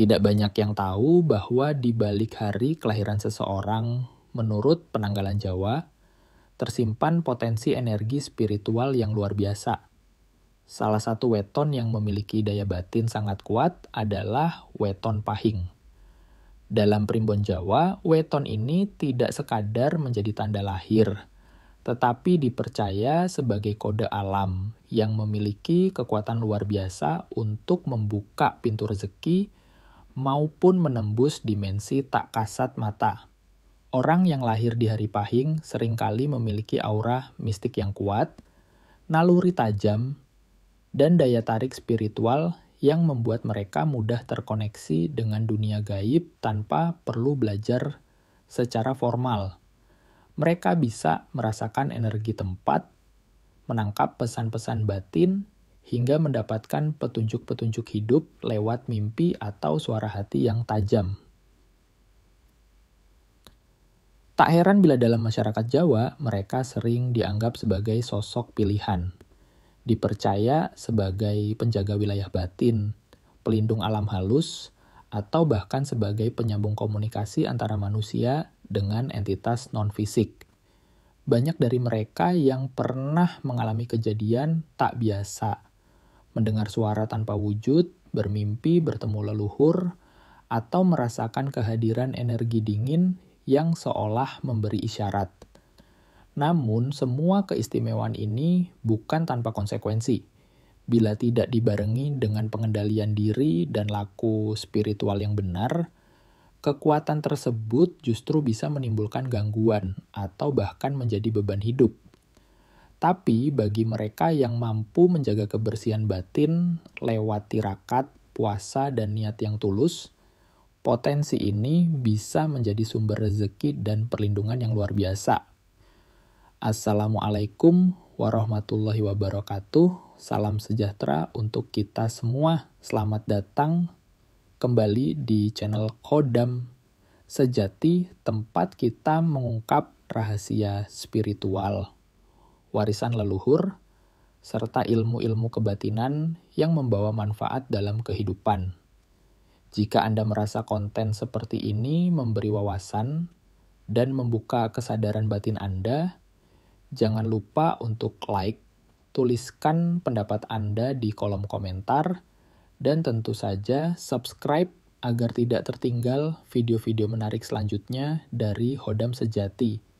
Tidak banyak yang tahu bahwa di balik hari kelahiran seseorang, menurut penanggalan Jawa, tersimpan potensi energi spiritual yang luar biasa. Salah satu weton yang memiliki daya batin sangat kuat adalah weton pahing. Dalam primbon Jawa, weton ini tidak sekadar menjadi tanda lahir, tetapi dipercaya sebagai kode alam yang memiliki kekuatan luar biasa untuk membuka pintu rezeki maupun menembus dimensi tak kasat mata. Orang yang lahir di hari pahing seringkali memiliki aura mistik yang kuat, naluri tajam, dan daya tarik spiritual yang membuat mereka mudah terkoneksi dengan dunia gaib tanpa perlu belajar secara formal. Mereka bisa merasakan energi tempat, menangkap pesan-pesan batin, hingga mendapatkan petunjuk-petunjuk hidup lewat mimpi atau suara hati yang tajam. Tak heran bila dalam masyarakat Jawa, mereka sering dianggap sebagai sosok pilihan. Dipercaya sebagai penjaga wilayah batin, pelindung alam halus, atau bahkan sebagai penyambung komunikasi antara manusia dengan entitas non-fisik. Banyak dari mereka yang pernah mengalami kejadian tak biasa, mendengar suara tanpa wujud, bermimpi bertemu leluhur, atau merasakan kehadiran energi dingin yang seolah memberi isyarat. Namun, semua keistimewaan ini bukan tanpa konsekuensi. Bila tidak dibarengi dengan pengendalian diri dan laku spiritual yang benar, kekuatan tersebut justru bisa menimbulkan gangguan atau bahkan menjadi beban hidup. Tapi bagi mereka yang mampu menjaga kebersihan batin lewat tirakat, puasa, dan niat yang tulus, potensi ini bisa menjadi sumber rezeki dan perlindungan yang luar biasa. Assalamualaikum warahmatullahi wabarakatuh. Salam sejahtera untuk kita semua. Selamat datang kembali di channel Khodam Sejati, tempat kita mengungkap rahasia spiritual, warisan leluhur, serta ilmu-ilmu kebatinan yang membawa manfaat dalam kehidupan. Jika Anda merasa konten seperti ini memberi wawasan dan membuka kesadaran batin Anda, jangan lupa untuk like, tuliskan pendapat Anda di kolom komentar, dan tentu saja subscribe agar tidak tertinggal video-video menarik selanjutnya dari Khodam Sejati.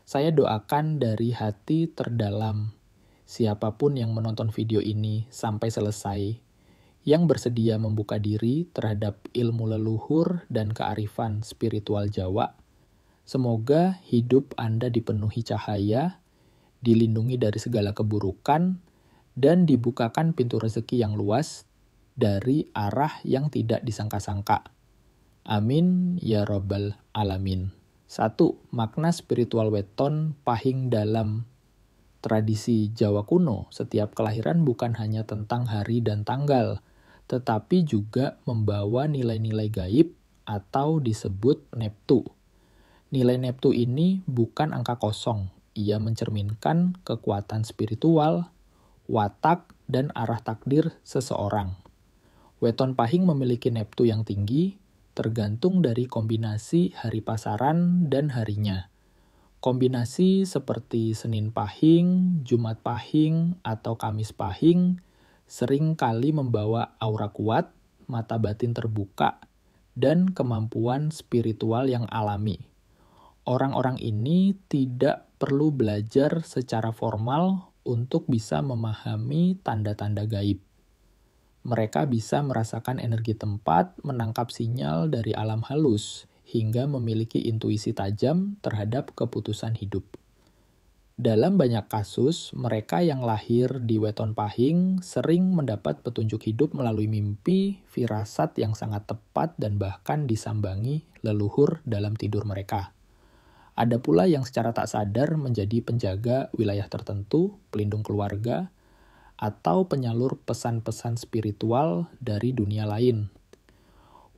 Saya doakan dari hati terdalam, siapapun yang menonton video ini sampai selesai, yang bersedia membuka diri terhadap ilmu leluhur dan kearifan spiritual Jawa, semoga hidup Anda dipenuhi cahaya, dilindungi dari segala keburukan, dan dibukakan pintu rezeki yang luas dari arah yang tidak disangka-sangka. Amin ya robbal alamin. 1. Makna spiritual weton pahing dalam tradisi Jawa kuno. Setiap kelahiran bukan hanya tentang hari dan tanggal, tetapi juga membawa nilai-nilai gaib atau disebut neptu. Nilai neptu ini bukan angka kosong. Ia mencerminkan kekuatan spiritual, watak, dan arah takdir seseorang. Weton pahing memiliki neptu yang tinggi, tergantung dari kombinasi hari pasaran dan harinya. Kombinasi seperti Senin pahing, Jumat pahing, atau Kamis pahing sering kali membawa aura kuat, mata batin terbuka, dan kemampuan spiritual yang alami. Orang-orang ini tidak perlu belajar secara formal untuk bisa memahami tanda-tanda gaib. Mereka bisa merasakan energi tempat, menangkap sinyal dari alam halus, hingga memiliki intuisi tajam terhadap keputusan hidup. Dalam banyak kasus, mereka yang lahir di weton pahing sering mendapat petunjuk hidup melalui mimpi, firasat yang sangat tepat, dan bahkan disambangi leluhur dalam tidur mereka. Ada pula yang secara tak sadar menjadi penjaga wilayah tertentu, pelindung keluarga, atau penyalur pesan-pesan spiritual dari dunia lain.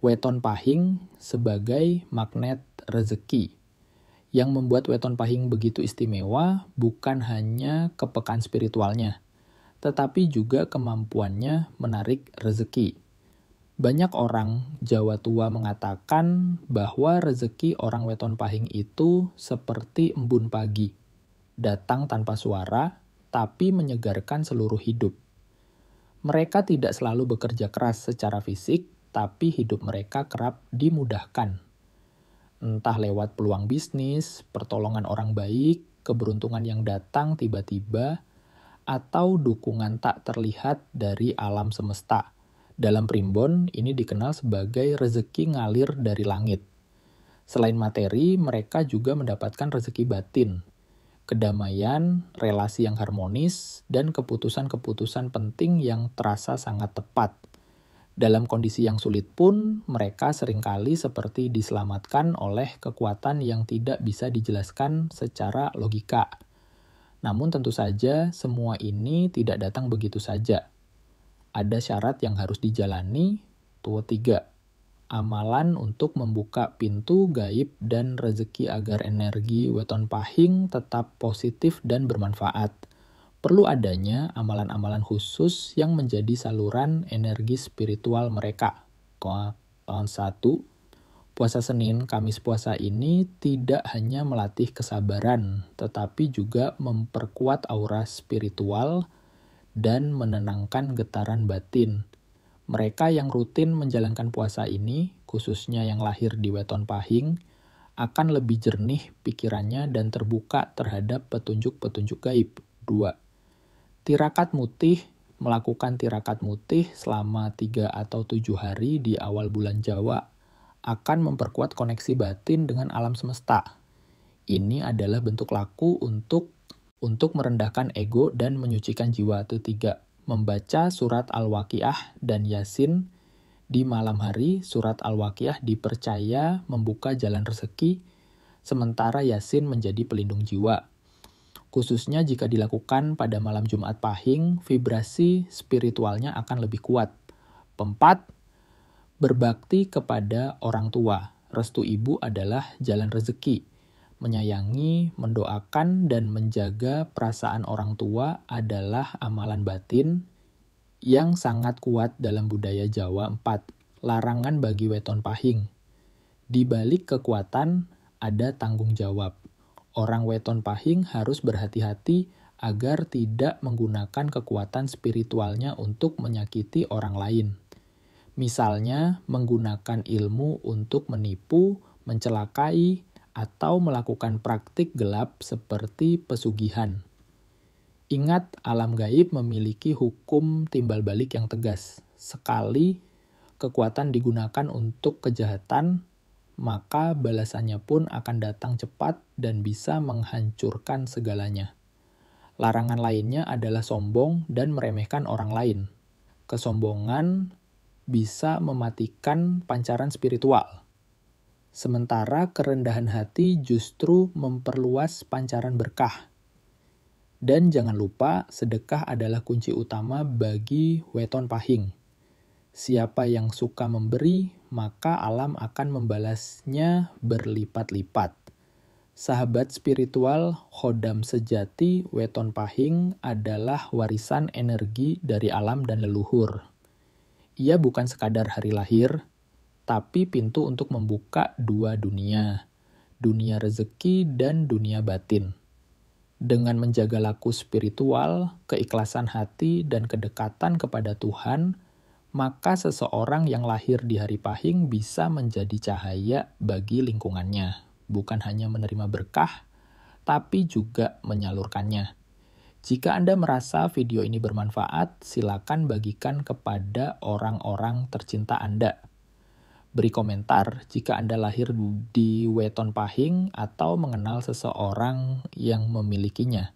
Weton pahing sebagai magnet rezeki. Yang membuat weton pahing begitu istimewa bukan hanya kepekaan spiritualnya, tetapi juga kemampuannya menarik rezeki. Banyak orang Jawa tua mengatakan bahwa rezeki orang weton pahing itu seperti embun pagi, datang tanpa suara, tapi menyegarkan seluruh hidup. Mereka tidak selalu bekerja keras secara fisik, tapi hidup mereka kerap dimudahkan. Entah lewat peluang bisnis, pertolongan orang baik, keberuntungan yang datang tiba-tiba, atau dukungan tak terlihat dari alam semesta. Dalam primbon, ini dikenal sebagai rezeki ngalir dari langit. Selain materi, mereka juga mendapatkan rezeki batin, kedamaian, relasi yang harmonis, dan keputusan-keputusan penting yang terasa sangat tepat. Dalam kondisi yang sulit pun, mereka seringkali seperti diselamatkan oleh kekuatan yang tidak bisa dijelaskan secara logika. Namun tentu saja, semua ini tidak datang begitu saja. Ada syarat yang harus dijalani. 3. Amalan untuk membuka pintu gaib dan rezeki agar energi weton pahing tetap positif dan bermanfaat. Perlu adanya amalan-amalan khusus yang menjadi saluran energi spiritual mereka. Tahun 1, puasa Senin, Kamis puasa ini tidak hanya melatih kesabaran, tetapi juga memperkuat aura spiritual dan menenangkan getaran batin. Mereka yang rutin menjalankan puasa ini, khususnya yang lahir di weton pahing, akan lebih jernih pikirannya dan terbuka terhadap petunjuk-petunjuk gaib. 2. Tirakat mutih, melakukan tirakat mutih selama 3 atau 7 hari di awal bulan Jawa akan memperkuat koneksi batin dengan alam semesta. Ini adalah bentuk laku untuk merendahkan ego dan menyucikan jiwa. 3. Membaca surat Al-Waqiah dan Yasin di malam hari. Surat Al-Waqiah dipercaya membuka jalan rezeki, sementara Yasin menjadi pelindung jiwa. Khususnya jika dilakukan pada malam Jumat Pahing, vibrasi spiritualnya akan lebih kuat. 4. Berbakti kepada orang tua. Restu ibu adalah jalan rezeki. Menyayangi, mendoakan, dan menjaga perasaan orang tua adalah amalan batin yang sangat kuat dalam budaya Jawa. 4. Larangan bagi weton pahing. Di balik kekuatan ada tanggung jawab. Orang weton pahing harus berhati-hati agar tidak menggunakan kekuatan spiritualnya untuk menyakiti orang lain. Misalnya, menggunakan ilmu untuk menipu, mencelakai, atau melakukan praktik gelap seperti pesugihan. Ingat, alam gaib memiliki hukum timbal balik yang tegas. Sekali kekuatan digunakan untuk kejahatan, maka balasannya pun akan datang cepat dan bisa menghancurkan segalanya. Larangan lainnya adalah sombong dan meremehkan orang lain. Kesombongan bisa mematikan pancaran spiritual. Sementara kerendahan hati justru memperluas pancaran berkah. Dan jangan lupa, sedekah adalah kunci utama bagi weton pahing. Siapa yang suka memberi, maka alam akan membalasnya berlipat-lipat. Sahabat spiritual, khodam sejati weton pahing adalah warisan energi dari alam dan leluhur. Ia bukan sekadar hari lahir, tapi pintu untuk membuka dua dunia, dunia rezeki dan dunia batin. Dengan menjaga laku spiritual, keikhlasan hati, dan kedekatan kepada Tuhan, maka seseorang yang lahir di hari pahing bisa menjadi cahaya bagi lingkungannya. Bukan hanya menerima berkah, tapi juga menyalurkannya. Jika Anda merasa video ini bermanfaat, silakan bagikan kepada orang-orang tercinta Anda. Beri komentar jika Anda lahir di weton pahing atau mengenal seseorang yang memilikinya.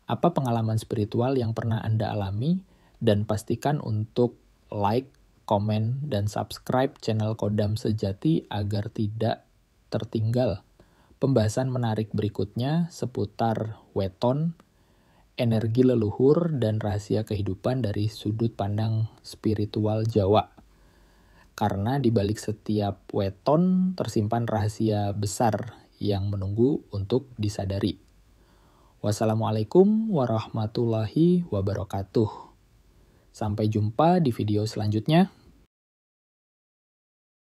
Apa pengalaman spiritual yang pernah Anda alami? Dan pastikan untuk like, komen, dan subscribe channel Kodam Sejati agar tidak tertinggal pembahasan menarik berikutnya seputar weton, energi leluhur, dan rahasia kehidupan dari sudut pandang spiritual Jawa. Karena di balik setiap weton tersimpan rahasia besar yang menunggu untuk disadari. Wassalamualaikum warahmatullahi wabarakatuh. Sampai jumpa di video selanjutnya.